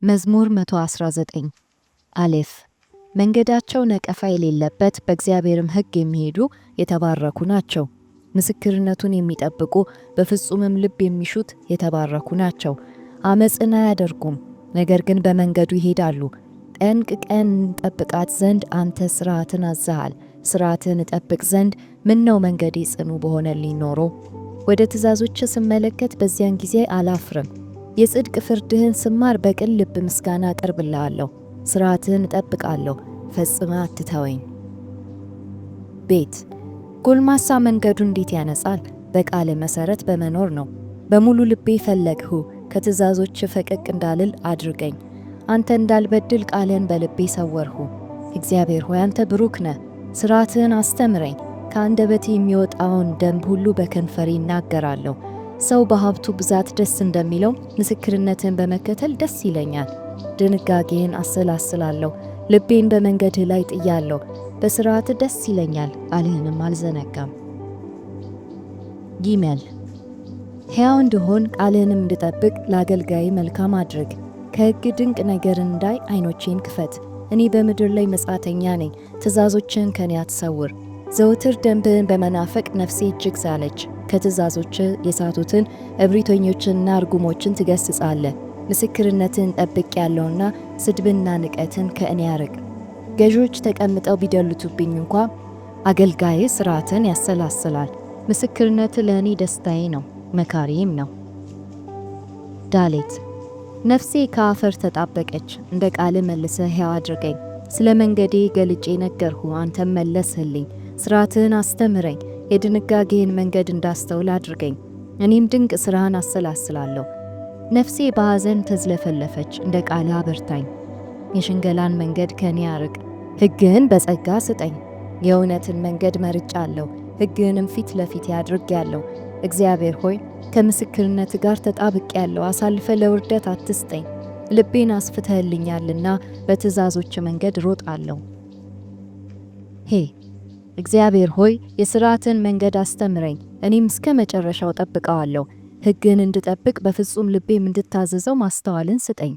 መዝሙር 119 አሌፍ። መንገዳቸው ነቀፋ የሌለበት በእግዚአብሔርም ሕግ የሚሄዱ የተባረኩ ናቸው። ምስክርነቱን የሚጠብቁ በፍጹምም ልብ የሚሹት የተባረኩ ናቸው። አመፅን አያደርጉም፣ ነገር ግን በመንገዱ ይሄዳሉ። ጠንቅቀን እንጠብቃት ዘንድ አንተ ሥርዓትን አዝዘሃል። ሥርዓትን እጠብቅ ዘንድ ምነው መንገዴ ጽኑ በሆነልኝ ኖሮ። ወደ ትእዛዞች ስመለከት በዚያን ጊዜ አላፍርም። የጽድቅ ፍርድህን ስማር በቅን ልብ ምስጋና አቀርብልሃለሁ። ሥርዓትህን እጠብቃለሁ፣ ፈጽመ አትተወኝ። ቤት ጎልማሳ መንገዱ እንዴት ያነጻል! በቃል መሠረት በመኖር ነው። በሙሉ ልቤ ፈለግሁ፣ ከትእዛዞች ፈቀቅ እንዳልል አድርገኝ። አንተ እንዳልበድል ቃልህን በልቤ ሰወርሁ። እግዚአብሔር ሆይ አንተ ብሩክ ነህ፣ ሥርዓትህን አስተምረኝ። ከአንደበቴ የሚወጣውን ደንብ ሁሉ በከንፈሬ እናገራለሁ። ሰው በሀብቱ ብዛት ደስ እንደሚለው ምስክርነትን በመከተል ደስ ይለኛል። ድንጋጌህን አሰላስላለሁ፣ ልቤን በመንገድህ ላይ ጥያለሁ። በሥርዓት ደስ ይለኛል፣ ቃልህንም አልዘነጋም። ጊሜል ሕያው እንድሆን ቃልህንም እንድጠብቅ ለአገልጋይ መልካም አድርግ። ከሕግ ድንቅ ነገር እንዳይ ዓይኖቼን ክፈት። እኔ በምድር ላይ መጻተኛ ነኝ፣ ትእዛዞችህን ከኔ አትሰውር። ዘውትር ደንብህን በመናፈቅ ነፍሴ እጅግ ሳለች። ከትእዛዞች የሳቱትን እብሪተኞችንና እርጉሞችን ትገስጻለህ። ምስክርነትን ጠብቅ ያለውና ስድብና ንቀትን ከእኔ ያርቅ። ገዢዎች ተቀምጠው ቢደልቱብኝ እንኳ አገልጋዬ ሥርዓትን ያሰላስላል። ምስክርነት ለእኔ ደስታዬ ነው፣ መካሪም ነው። ዳሌት ነፍሴ ከአፈር ተጣበቀች፣ እንደ ቃል መልሰህ ሕያው አድርገኝ። ስለ መንገዴ ገልጬ ነገርሁ፣ አንተም መለስህልኝ። ሥርዓትህን አስተምረኝ፣ የድንጋጌህን መንገድ እንዳስተውል አድርገኝ። እኔም ድንቅ ሥራህን አሰላስላለሁ። ነፍሴ በሐዘን ተዝለፈለፈች፣ እንደ ቃል አበርታኝ። የሽንገላን መንገድ ከኔ አርቅ፣ ሕግህን በጸጋ ስጠኝ። የእውነትን መንገድ መርጫለሁ፣ ሕግህንም ፊት ለፊት አድርጌአለሁ። እግዚአብሔር ሆይ ከምስክርነት ጋር ተጣብቄአለሁ፣ አሳልፈ ለውርደት አትስጠኝ። ልቤን አስፍተህልኛልና በትእዛዞች መንገድ ሮጣለሁ። እግዚአብሔር ሆይ የሥርዓትን መንገድ አስተምረኝ፣ እኔም እስከ መጨረሻው ጠብቀዋለሁ። ሕግን እንድጠብቅ በፍጹም ልቤም እንድታዘዘው ማስተዋልን ስጠኝ።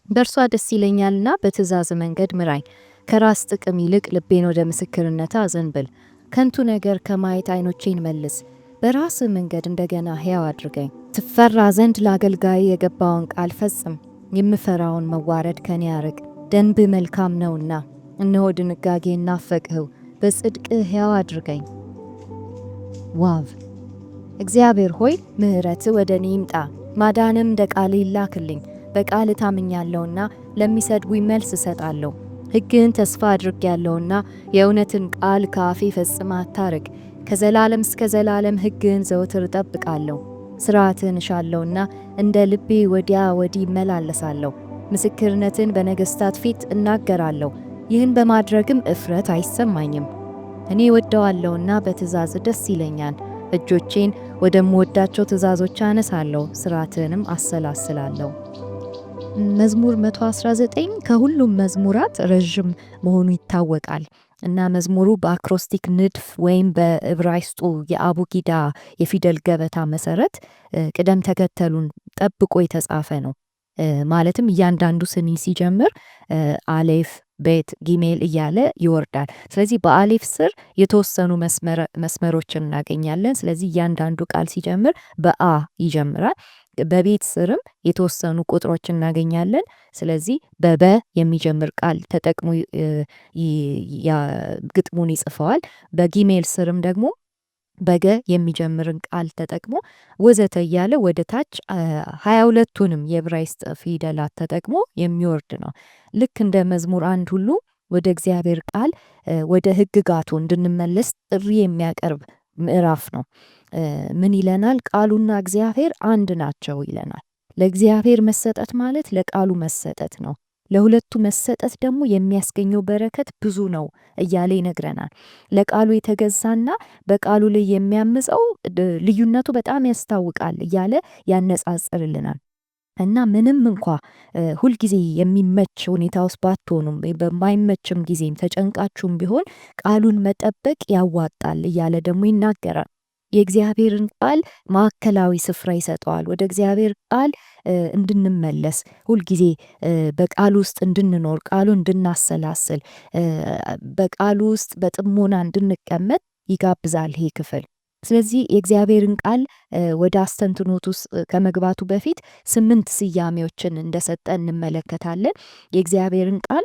በእርሷ ደስ ይለኛልና በትእዛዝ መንገድ ምራኝ። ከራስ ጥቅም ይልቅ ልቤን ወደ ምስክርነት አዘንብል። ከንቱ ነገር ከማየት ዓይኖቼን መልስ። በራስ መንገድ እንደገና ሕያው አድርገኝ። ትፈራ ዘንድ ለአገልጋይ የገባውን ቃል ፈጽም። የምፈራውን መዋረድ ከኔ ያርቅ። ደንብ መልካም ነውና፣ እነሆ ድንጋጌን ናፈቅሁ። በጽድቅህ ሕያው አድርገኝ። ዋቭ እግዚአብሔር ሆይ ምሕረትህ ወደ እኔ ይምጣ፣ ማዳንም እንደ ቃል ይላክልኝ። በቃል ታምኛለሁና ለሚሰድቡኝ መልስ እሰጣለሁ። ሕግህን ተስፋ አድርጌያለሁና የእውነትን ቃል ከአፌ ፈጽማ አታርቅ። ከዘላለም እስከ ዘላለም ሕግህን ዘወትር እጠብቃለሁ። ሥርዓትህን እሻለሁና እንደ ልቤ ወዲያ ወዲህ እመላለሳለሁ። ምስክርነትን በነገሥታት ፊት እናገራለሁ፣ ይህን በማድረግም እፍረት አይሰማኝም። እኔ ወደዋለሁና በትእዛዝ ደስ ይለኛል። እጆቼን ወደምወዳቸው ትእዛዞች አነሳለሁ፣ ሥርዓትህንም አሰላስላለሁ። መዝሙር 119 ከሁሉም መዝሙራት ረዥም መሆኑ ይታወቃል እና መዝሙሩ በአክሮስቲክ ንድፍ ወይም በዕብራይስጡ የአቡጊዳ የፊደል ገበታ መሰረት ቅደም ተከተሉን ጠብቆ የተጻፈ ነው። ማለትም እያንዳንዱ ስኒ ሲጀምር አሌፍ፣ ቤት፣ ጊሜል እያለ ይወርዳል። ስለዚህ በአሌፍ ስር የተወሰኑ መስመሮችን እናገኛለን። ስለዚህ እያንዳንዱ ቃል ሲጀምር በአ ይጀምራል። በቤት ስርም የተወሰኑ ቁጥሮች እናገኛለን። ስለዚህ በበ የሚጀምር ቃል ተጠቅሞ ግጥሙን ይጽፈዋል። በጊሜል ስርም ደግሞ በገ የሚጀምርን ቃል ተጠቅሞ ወዘተ እያለ ወደ ታች 22ቱንም የዕብራይስጥ ፊደላት ተጠቅሞ የሚወርድ ነው። ልክ እንደ መዝሙር 1 ሁሉ ወደ እግዚአብሔር ቃል ወደ ሕግጋቱ እንድንመለስ ጥሪ የሚያቀርብ ምዕራፍ ነው። ምን ይለናል? ቃሉና እግዚአብሔር አንድ ናቸው ይለናል። ለእግዚአብሔር መሰጠት ማለት ለቃሉ መሰጠት ነው። ለሁለቱ መሰጠት ደግሞ የሚያስገኘው በረከት ብዙ ነው እያለ ይነግረናል። ለቃሉ የተገዛና በቃሉ ላይ የሚያምፀው ልዩነቱ በጣም ያስታውቃል እያለ ያነጻጽርልናል። እና ምንም እንኳ ሁልጊዜ የሚመች ሁኔታ ውስጥ ባትሆኑም በማይመችም ጊዜም ተጨንቃችሁም ቢሆን ቃሉን መጠበቅ ያዋጣል እያለ ደግሞ ይናገራል። የእግዚአብሔርን ቃል ማዕከላዊ ስፍራ ይሰጠዋል። ወደ እግዚአብሔር ቃል እንድንመለስ ሁልጊዜ በቃሉ ውስጥ እንድንኖር ቃሉ እንድናሰላስል በቃሉ ውስጥ በጥሞና እንድንቀመጥ ይጋብዛል ይሄ ክፍል። ስለዚህ የእግዚአብሔርን ቃል ወደ አስተንትኖት ውስጥ ከመግባቱ በፊት 8 ስያሜዎችን እንደሰጠ እንመለከታለን። የእግዚአብሔርን ቃል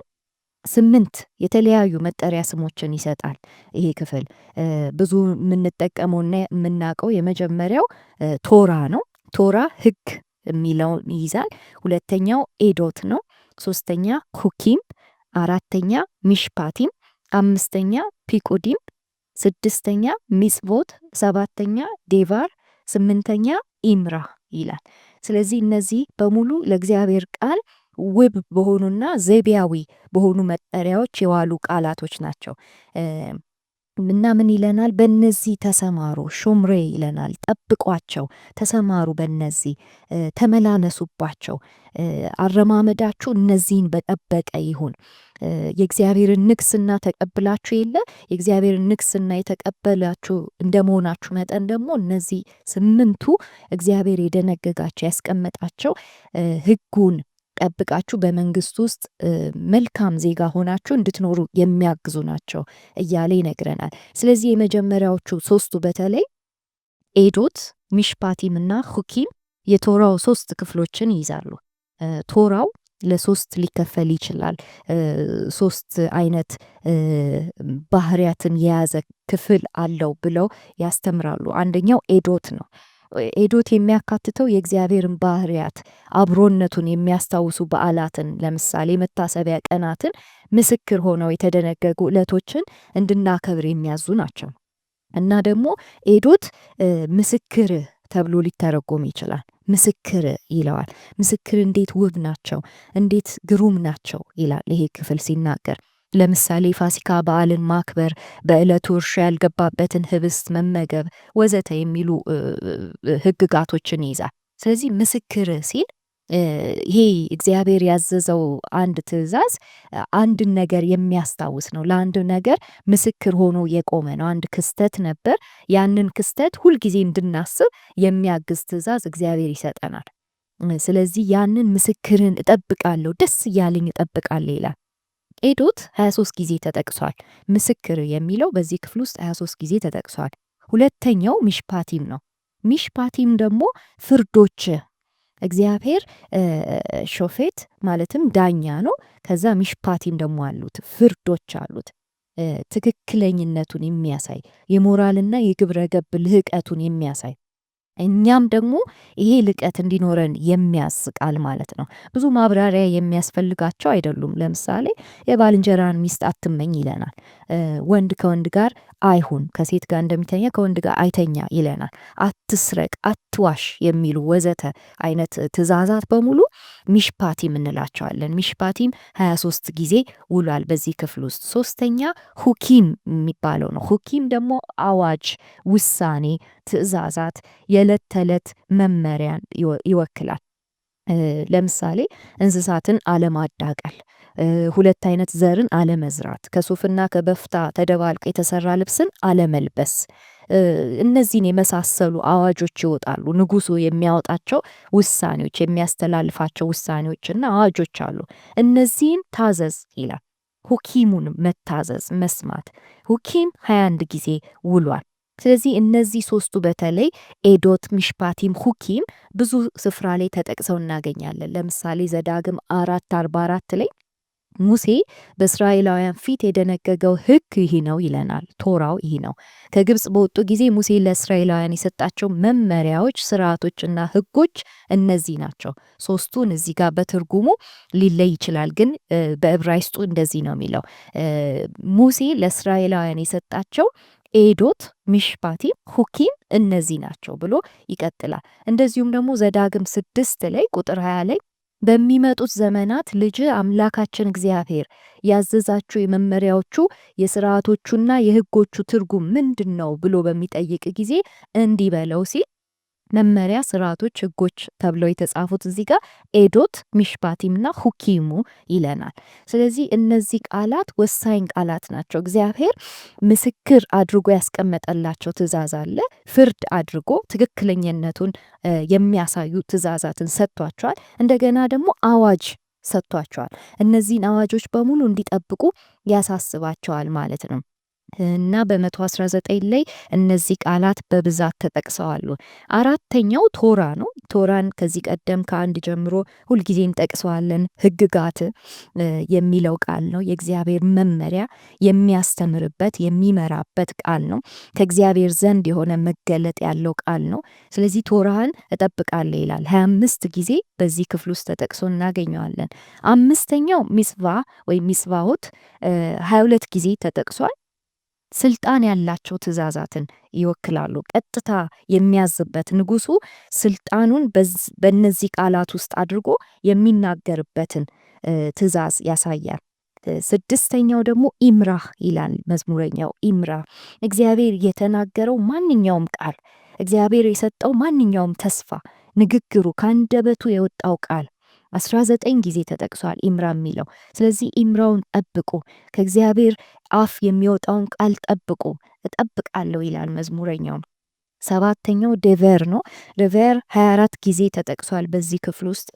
8 የተለያዩ መጠሪያ ስሞችን ይሰጣል ይሄ ክፍል። ብዙ የምንጠቀመውና የምናውቀው የመጀመሪያው ቶራ ነው። ቶራ ሕግ የሚለውን ይይዛል። ሁለተኛው ኤዶት ነው። ሶስተኛ ሁኪም፣ አራተኛ ሚሽፓቲም፣ አምስተኛ ፒቁዲም፣ ስድስተኛ ሚጽቮት፣ ሰባተኛ ዴቫር፣ ስምንተኛ ኢምራ ይላል። ስለዚህ እነዚህ በሙሉ ለእግዚአብሔር ቃል ውብ በሆኑና ዘይቤያዊ በሆኑ መጠሪያዎች የዋሉ ቃላቶች ናቸው። እና ምን ይለናል? በእነዚህ ተሰማሩ፣ ሾምሬ ይለናል። ጠብቋቸው፣ ተሰማሩ፣ በእነዚህ ተመላለሱባቸው፣ አረማመዳችሁ እነዚህን በጠበቀ ይሁን። የእግዚአብሔርን ንግስና ተቀብላችሁ የለ የእግዚአብሔርን ንግስና የተቀበላችሁ እንደመሆናችሁ መጠን ደግሞ እነዚህ 8ቱ እግዚአብሔር የደነገጋቸው ያስቀመጣቸው ሕጉን ጠብቃችሁ በመንግስት ውስጥ መልካም ዜጋ ሆናችሁ እንድትኖሩ የሚያግዙ ናቸው እያለ ይነግረናል። ስለዚህ የመጀመሪያዎቹ 3ቱ በተለይ ኤዶት፣ ሚሽፓቲም እና ሁኪም የቶራው 3 ክፍሎችን ይይዛሉ። ቶራው ለ3 ሊከፈል ይችላል። 3 አይነት ባህሪያትን የያዘ ክፍል አለው ብለው ያስተምራሉ። አንደኛው ኤዶት ነው። ኤዶት የሚያካትተው የእግዚአብሔርን ባህሪያት አብሮነቱን የሚያስታውሱ በዓላትን፣ ለምሳሌ መታሰቢያ ቀናትን፣ ምስክር ሆነው የተደነገጉ ዕለቶችን እንድናከብር የሚያዙ ናቸው። እና ደግሞ ኤዶት ምስክር ተብሎ ሊተረጎም ይችላል። ምስክር ይለዋል። ምስክር እንዴት ውብ ናቸው፣ እንዴት ግሩም ናቸው ይላል ይሄ ክፍል ሲናገር። ለምሳሌ ፋሲካ በዓልን ማክበር፣ በዕለቱ እርሾ ያልገባበትን ህብስት መመገብ ወዘተ የሚሉ ህግጋቶችን ይይዛል። ስለዚህ ምስክር ሲል ይሄ እግዚአብሔር ያዘዘው አንድ ትእዛዝ አንድን ነገር የሚያስታውስ ነው። ለአንድ ነገር ምስክር ሆኖ የቆመ ነው። አንድ ክስተት ነበር። ያንን ክስተት ሁልጊዜ እንድናስብ የሚያግዝ ትእዛዝ እግዚአብሔር ይሰጠናል። ስለዚህ ያንን ምስክርን እጠብቃለሁ፣ ደስ እያለኝ እጠብቃለሁ ይላል። ኤዶት 23 ጊዜ ተጠቅሷል። ምስክር የሚለው በዚህ ክፍል ውስጥ 23 ጊዜ ተጠቅሷል። ሁለተኛው ሚሽፓቲም ነው። ሚሽፓቲም ደግሞ ፍርዶች፣ እግዚአብሔር ሾፌት ማለትም ዳኛ ነው። ከዛ ሚሽፓቲም ደግሞ አሉት፣ ፍርዶች አሉት። ትክክለኝነቱን የሚያሳይ የሞራልና የግብረ ገብ ልህቀቱን የሚያሳይ እኛም ደግሞ ይሄ ልቀት እንዲኖረን የሚያስቃል ማለት ነው። ብዙ ማብራሪያ የሚያስፈልጋቸው አይደሉም። ለምሳሌ የባልንጀራን ሚስት አትመኝ ይለናል። ወንድ ከወንድ ጋር አይሁን፣ ከሴት ጋር እንደሚተኛ ከወንድ ጋር አይተኛ ይለናል። አትስረቅ፣ አትዋሽ የሚሉ ወዘተ አይነት ትእዛዛት በሙሉ ሚሽፓቲም እንላቸዋለን። ሚሽፓቲም 23 ጊዜ ውሏል በዚህ ክፍል ውስጥ። ሶስተኛ ሁኪም የሚባለው ነው። ሁኪም ደግሞ አዋጅ፣ ውሳኔ፣ ትእዛዛት፣ የዕለት ተዕለት መመሪያን ይወክላል። ለምሳሌ እንስሳትን አለማዳቀል፣ 2 አይነት ዘርን አለመዝራት፣ ከሱፍና ከበፍታ ተደባልቆ የተሰራ ልብስን አለመልበስ፣ እነዚህን የመሳሰሉ አዋጆች ይወጣሉ። ንጉሱ የሚያወጣቸው ውሳኔዎች፣ የሚያስተላልፋቸው ውሳኔዎችና አዋጆች አሉ። እነዚህን ታዘዝ ይላል። ሁኪሙን መታዘዝ፣ መስማት። ሁኪም 21 ጊዜ ውሏል። ስለዚህ እነዚህ 3ቱ በተለይ ኤዶት፣ ሚሽፓቲም፣ ሁኪም ብዙ ስፍራ ላይ ተጠቅሰው እናገኛለን። ለምሳሌ ዘዳግም 4:44 ላይ ሙሴ በእስራኤላውያን ፊት የደነገገው ሕግ ይህ ነው ይለናል። ቶራው ይህ ነው። ከግብጽ በወጡ ጊዜ ሙሴ ለእስራኤላውያን የሰጣቸው መመሪያዎች፣ ስርዓቶችና ሕጎች እነዚህ ናቸው። 3ቱን እዚህ ጋር በትርጉሙ ሊለይ ይችላል፣ ግን በዕብራይስጡ እንደዚህ ነው የሚለው። ሙሴ ለእስራኤላውያን የሰጣቸው ኤዶት፣ ሚሽፓቲም፣ ሁኪም እነዚህ ናቸው ብሎ ይቀጥላል። እንደዚሁም ደግሞ ዘዳግም 6 ላይ ቁጥር 20 ላይ በሚመጡት ዘመናት ልጅ አምላካችን እግዚአብሔር ያዘዛቸው የመመሪያዎቹ የስርዓቶቹና የሕጎቹ ትርጉም ምንድን ነው ብሎ በሚጠይቅ ጊዜ እንዲህ በለው ሲል መመሪያ፣ ስርዓቶች፣ ህጎች ተብለው የተጻፉት እዚህ ጋር ኤዶት፣ ሚሽፓቲምና ሁኪሙ ይለናል። ስለዚህ እነዚህ ቃላት ወሳኝ ቃላት ናቸው። እግዚአብሔር ምስክር አድርጎ ያስቀመጠላቸው ትእዛዝ አለ። ፍርድ አድርጎ ትክክለኛነቱን የሚያሳዩ ትእዛዛትን ሰጥቷቸዋል። እንደገና ደግሞ አዋጅ ሰጥቷቸዋል። እነዚህን አዋጆች በሙሉ እንዲጠብቁ ያሳስባቸዋል ማለት ነው። እና በ119 ላይ እነዚህ ቃላት በብዛት ተጠቅሰዋሉ። አራተኛው ቶራ ነው። ቶራን ከዚህ ቀደም ከአንድ ጀምሮ ሁልጊዜም ጠቅሰዋለን። ህግጋት የሚለው ቃል ነው። የእግዚአብሔር መመሪያ የሚያስተምርበት የሚመራበት ቃል ነው። ከእግዚአብሔር ዘንድ የሆነ መገለጥ ያለው ቃል ነው። ስለዚህ ቶራህን እጠብቃለሁ ይላል 25 ጊዜ በዚህ ክፍል ውስጥ ተጠቅሶ እናገኘዋለን። አምስተኛው ሚስቫ ወይም ሚስቫሆት 22 ጊዜ ተጠቅሷል። ስልጣን ያላቸው ትእዛዛትን ይወክላሉ። ቀጥታ የሚያዝበት ንጉሱ ስልጣኑን በእነዚህ ቃላት ውስጥ አድርጎ የሚናገርበትን ትእዛዝ ያሳያል። ስድስተኛው ደግሞ ኢምራህ ይላል መዝሙረኛው። ኢምራህ እግዚአብሔር የተናገረው ማንኛውም ቃል፣ እግዚአብሔር የሰጠው ማንኛውም ተስፋ፣ ንግግሩ ከአንደበቱ የወጣው ቃል 19 ጊዜ ተጠቅሷል ኢምራ የሚለው። ስለዚህ ኢምራውን ጠብቁ፣ ከእግዚአብሔር አፍ የሚወጣውን ቃል ጠብቁ፣ እጠብቃለሁ ይላል መዝሙረኛው። ሰባተኛው ደቨር ነው። ደቨር 24 ጊዜ ተጠቅሷል በዚህ ክፍል ውስጥ።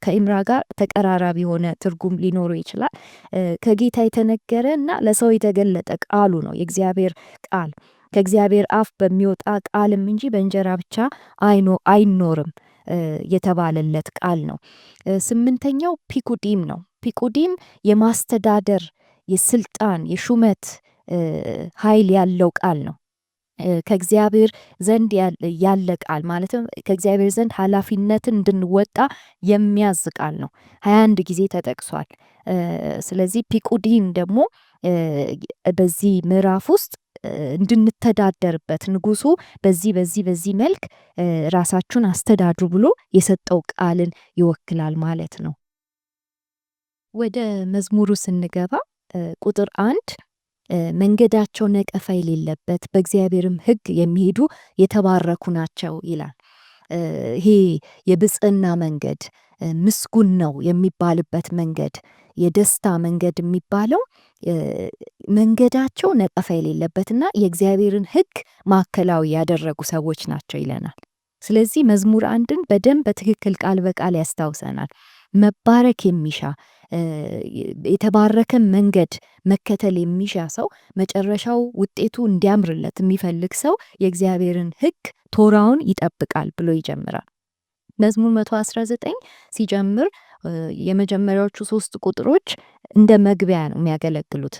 ከኢምራ ጋር ተቀራራቢ የሆነ ትርጉም ሊኖረው ይችላል። ከጌታ የተነገረ እና ለሰው የተገለጠ ቃሉ ነው የእግዚአብሔር ቃል። ከእግዚአብሔር አፍ በሚወጣ ቃልም እንጂ በእንጀራ ብቻ አይኖርም የተባለለት ቃል ነው። ስምንተኛው ፒኩዲም ነው። ፒኩዲም የማስተዳደር የስልጣን የሹመት ኃይል ያለው ቃል ነው። ከእግዚአብሔር ዘንድ ያለ ቃል ማለትም ከእግዚአብሔር ዘንድ ኃላፊነትን እንድንወጣ የሚያዝ ቃል ነው። 21 ጊዜ ተጠቅሷል። ስለዚህ ፒቁዲን ደግሞ በዚህ ምዕራፍ ውስጥ እንድንተዳደርበት ንጉሱ በዚህ መልክ ራሳችሁን አስተዳድሩ ብሎ የሰጠው ቃልን ይወክላል ማለት ነው። ወደ መዝሙሩ ስንገባ ቁጥር 1 መንገዳቸው ነቀፋ የሌለበት በእግዚአብሔርም ሕግ የሚሄዱ የተባረኩ ናቸው ይላል። ይሄ የብጽዕና መንገድ ምስጉን ነው የሚባልበት መንገድ፣ የደስታ መንገድ የሚባለው መንገዳቸው ነቀፋ የሌለበትና የእግዚአብሔርን ሕግ ማዕከላዊ ያደረጉ ሰዎች ናቸው ይለናል። ስለዚህ መዝሙር 1ን በደንብ በትክክል ቃል በቃል ያስታውሰናል። መባረክ የሚሻ የተባረከ መንገድ መከተል የሚሻ ሰው መጨረሻው ውጤቱ እንዲያምርለት የሚፈልግ ሰው የእግዚአብሔርን ሕግ ቶራውን ይጠብቃል ብሎ ይጀምራል። መዝሙር 119 ሲጀምር የመጀመሪያዎቹ 3 ቁጥሮች እንደ መግቢያ ነው የሚያገለግሉት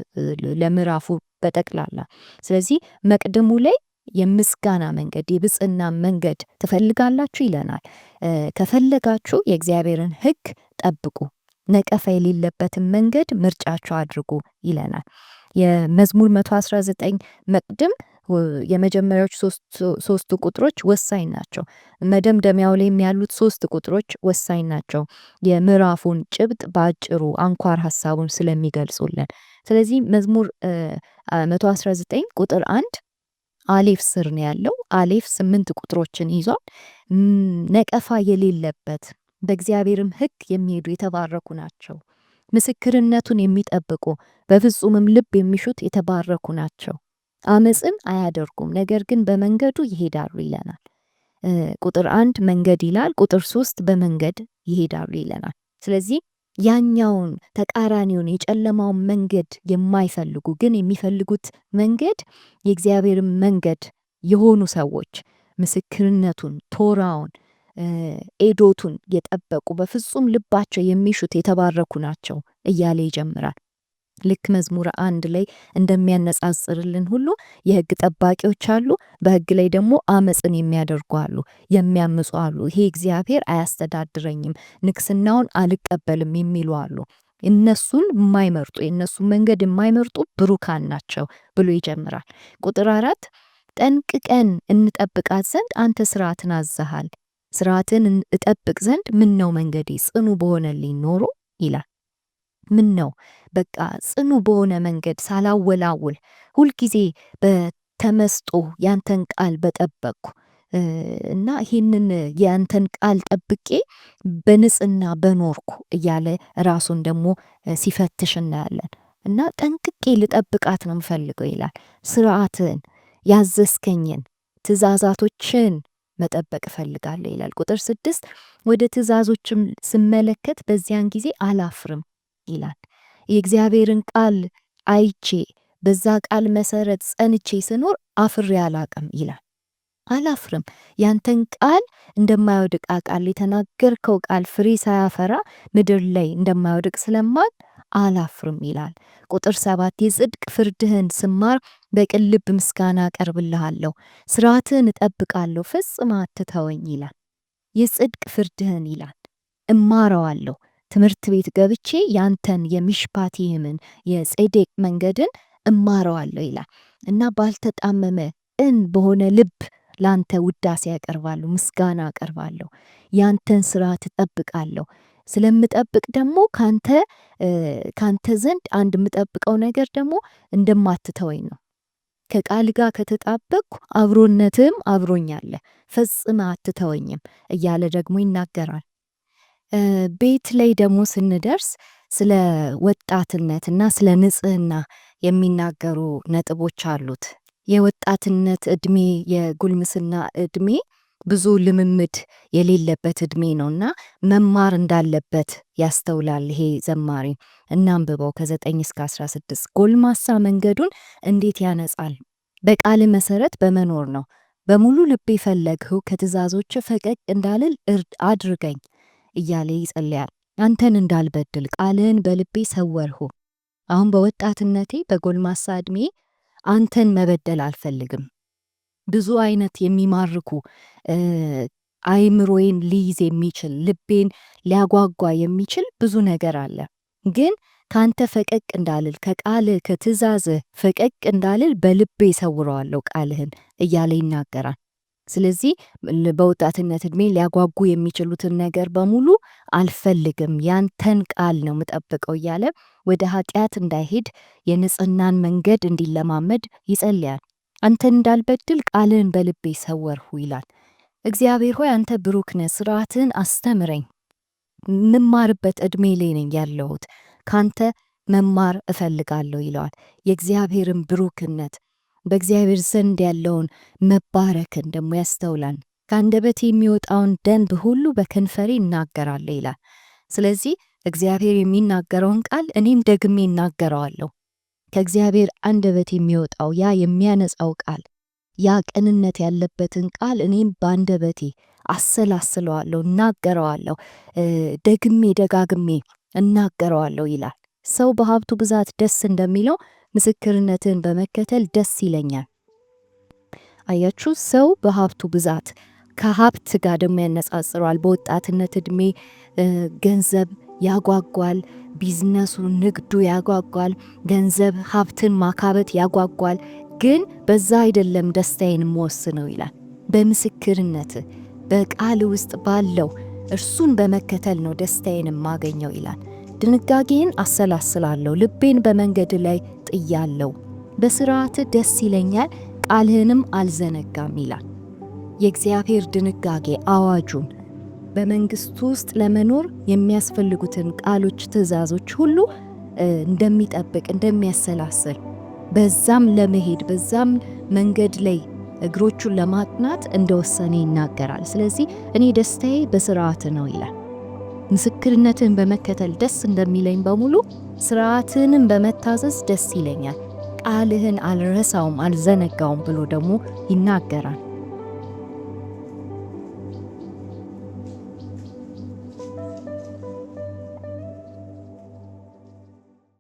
ለምዕራፉ በጠቅላላ። ስለዚህ መቅድሙ ላይ የምስጋና መንገድ የብጽዕና መንገድ ትፈልጋላችሁ ይለናል። ከፈለጋችሁ የእግዚአብሔርን ሕግ ጠብቁ፣ ነቀፋ የሌለበትን መንገድ ምርጫችሁ አድርጉ ይለናል። የመዝሙር 119 መቅድም የመጀመሪያዎቹ 3 ቁጥሮች ወሳኝ ናቸው። መደምደሚያው ላይ ያሉት 3 ቁጥሮች ወሳኝ ናቸው፣ የምዕራፉን ጭብጥ በአጭሩ አንኳር ሐሳቡን ስለሚገልጹልን። ስለዚህ መዝሙር 119 ቁጥር 1 አሌፍ ስር ነው ያለው። አሌፍ 8 ቁጥሮችን ይዟል። ነቀፋ የሌለበት በእግዚአብሔርም ሕግ የሚሄዱ የተባረኩ ናቸው፣ ምስክርነቱን የሚጠብቁ በፍጹምም ልብ የሚሹት የተባረኩ ናቸው። አመፅን አያደርጉም፣ ነገር ግን በመንገዱ ይሄዳሉ ይለናል። ቁጥር 1 መንገድ ይላል፣ ቁጥር 3 በመንገድ ይሄዳሉ ይለናል። ስለዚህ ያኛውን ተቃራኒውን የጨለማውን መንገድ የማይፈልጉ ግን የሚፈልጉት መንገድ የእግዚአብሔርን መንገድ የሆኑ ሰዎች ምስክርነቱን፣ ቶራውን፣ ኤዶቱን የጠበቁ በፍጹም ልባቸው የሚሹት የተባረኩ ናቸው እያለ ይጀምራል። ልክ መዝሙር 1 ላይ እንደሚያነጻጽርልን ሁሉ የሕግ ጠባቂዎች አሉ፣ በሕግ ላይ ደግሞ አመፅን የሚያደርጉ አሉ፣ የሚያምፁ አሉ። ይሄ እግዚአብሔር አያስተዳድረኝም፣ ንግስናውን አልቀበልም የሚሉ አሉ። እነሱን የማይመርጡ የእነሱን መንገድ የማይመርጡ ብሩካን ናቸው ብሎ ይጀምራል። ቁጥር 4 ጠንቅቀን እንጠብቃት ዘንድ አንተ ስርዓትን አዘሃል፣ ስርዓትን እጠብቅ ዘንድ ምን ነው መንገዴ ጽኑ በሆነልኝ ኖሮ ይላል። ምን ነው በቃ ጽኑ በሆነ መንገድ ሳላወላውል ሁልጊዜ በተመስጦ ያንተን ቃል በጠበቅኩ እና ይህንን ያንተን ቃል ጠብቄ በንጽህና በኖርኩ እያለ ራሱን ደግሞ ሲፈትሽ እናያለን። እና ጠንቅቄ ልጠብቃት ነው የምፈልገው ይላል። ስርዓትን ያዘዝከኝን ትእዛዛቶችን መጠበቅ እፈልጋለሁ ይላል። ቁጥር 6 ወደ ትእዛዞችም ስመለከት በዚያን ጊዜ አላፍርም ይላል። የእግዚአብሔርን ቃል አይቼ በዛ ቃል መሰረት ጸንቼ ስኖር አፍሬ አላቅም ይላል። አላፍርም። ያንተን ቃል እንደማይወድቅ ቃል የተናገርከው ቃል ፍሬ ሳያፈራ ምድር ላይ እንደማይወድቅ ስለማል አላፍርም ይላል። ቁጥር 7 የጽድቅ ፍርድህን ስማር በቅን ልብ ምስጋና አቀርብልሃለሁ፣ ስርዓትህን እጠብቃለሁ፣ ፈጽመህ አትተወኝ ይላል። የጽድቅ ፍርድህን ይላል እማረዋለሁ። ትምህርት ቤት ገብቼ ያንተን የሚሽፓቲህምን የጼዴቅ መንገድን እማረዋለሁ ይላል እና ባልተጣመመ በሆነ ልብ ላንተ ውዳሴ ያቀርባለሁ፣ ምስጋና አቀርባለሁ። ያንተን ስርዓት እጠብቃለሁ። ስለምጠብቅ ደግሞ ካንተ ዘንድ አንድ የምጠብቀው ነገር ደግሞ እንደማትተወኝ ነው። ከቃል ጋር ከተጣበቅኩ አብሮነትም አብሮኛለ፣ ፈጽመ አትተወኝም እያለ ደግሞ ይናገራል። ቤት ላይ ደግሞ ስንደርስ ስለ ወጣትነትና ስለ ንጽህና የሚናገሩ ነጥቦች አሉት። የወጣትነት እድሜ የጉልምስና እድሜ ብዙ ልምምድ የሌለበት እድሜ ነውና መማር እንዳለበት ያስተውላል ይሄ ዘማሪ። እናንብበው ከ9 እስከ 16 ጎልማሳ መንገዱን እንዴት ያነጻል፣ በቃል መሰረት በመኖር ነው። በሙሉ ልቤ ፈለግሁ፣ ከትእዛዞች ፈቀቅ እንዳልል አድርገኝ እያለ ይጸልያል። አንተን እንዳልበድል ቃልህን በልቤ ሰወርሁ። አሁን በወጣትነቴ በጎልማሳ እድሜ አንተን መበደል አልፈልግም። ብዙ አይነት የሚማርኩ አይምሮዬን ሊይዝ የሚችል ልቤን ሊያጓጓ የሚችል ብዙ ነገር አለ። ግን ካንተ ፈቀቅ እንዳልል ከቃልህ ከትእዛዝህ ፈቀቅ እንዳልል በልቤ ሰውረዋለሁ ቃልህን እያለ ይናገራል። ስለዚህ በወጣትነት እድሜ ሊያጓጉ የሚችሉትን ነገር በሙሉ አልፈልግም፣ ያንተን ቃል ነው የምጠብቀው እያለ ወደ ኃጢአት እንዳይሄድ የንጽህናን መንገድ እንዲለማመድ ይጸልያል። አንተን እንዳልበድል ቃልህን በልቤ ሰወርሁ ይላል። እግዚአብሔር ሆይ አንተ ብሩክ ነህ፣ ስርዓትህን አስተምረኝ። ምማርበት እድሜ ላይ ነኝ ያለሁት፣ ካንተ መማር እፈልጋለሁ ይለዋል። የእግዚአብሔርን ብሩክነት በእግዚአብሔር ዘንድ ያለውን መባረክን ደግሞ ያስተውላል። ከአንደበቴ የሚወጣውን ደንብ ሁሉ በከንፈሬ እናገራለሁ ይላል። ስለዚህ እግዚአብሔር የሚናገረውን ቃል እኔም ደግሜ እናገረዋለሁ። ከእግዚአብሔር አንደበት የሚወጣው ያ የሚያነጻው ቃል፣ ያ ቅንነት ያለበትን ቃል እኔም በአንደበቴ አሰላስለዋለሁ፣ እናገረዋለሁ፣ ደግሜ ደጋግሜ እናገረዋለሁ ይላል። ሰው በሀብቱ ብዛት ደስ እንደሚለው ምስክርነትን በመከተል ደስ ይለኛል። አያችሁ፣ ሰው በሀብቱ ብዛት ከሀብት ጋር ደግሞ ያነጻጽረዋል። በወጣትነት እድሜ ገንዘብ ያጓጓል፣ ቢዝነሱ ንግዱ ያጓጓል፣ ገንዘብ ሀብትን ማካበት ያጓጓል። ግን በዛ አይደለም ደስታዬን የምወስነው ይላል። በምስክርነት በቃል ውስጥ ባለው እርሱን በመከተል ነው ደስታዬን የማገኘው ይላል። ድንጋጌን አሰላስላለሁ፣ ልቤን በመንገድ ላይ ጥያለሁ፣ በስርዓት ደስ ይለኛል፣ ቃልህንም አልዘነጋም ይላል። የእግዚአብሔር ድንጋጌ አዋጁን በመንግስቱ ውስጥ ለመኖር የሚያስፈልጉትን ቃሎች፣ ትእዛዞች ሁሉ እንደሚጠብቅ እንደሚያሰላስል፣ በዛም ለመሄድ በዛም መንገድ ላይ እግሮቹን ለማቅናት እንደወሰነ ይናገራል። ስለዚህ እኔ ደስታዬ በስርዓት ነው ይላል። ምስክርነትን በመከተል ደስ እንደሚለኝ በሙሉ ስርዓትንም በመታዘዝ ደስ ይለኛል፣ ቃልህን አልረሳውም አልዘነጋውም ብሎ ደግሞ ይናገራል።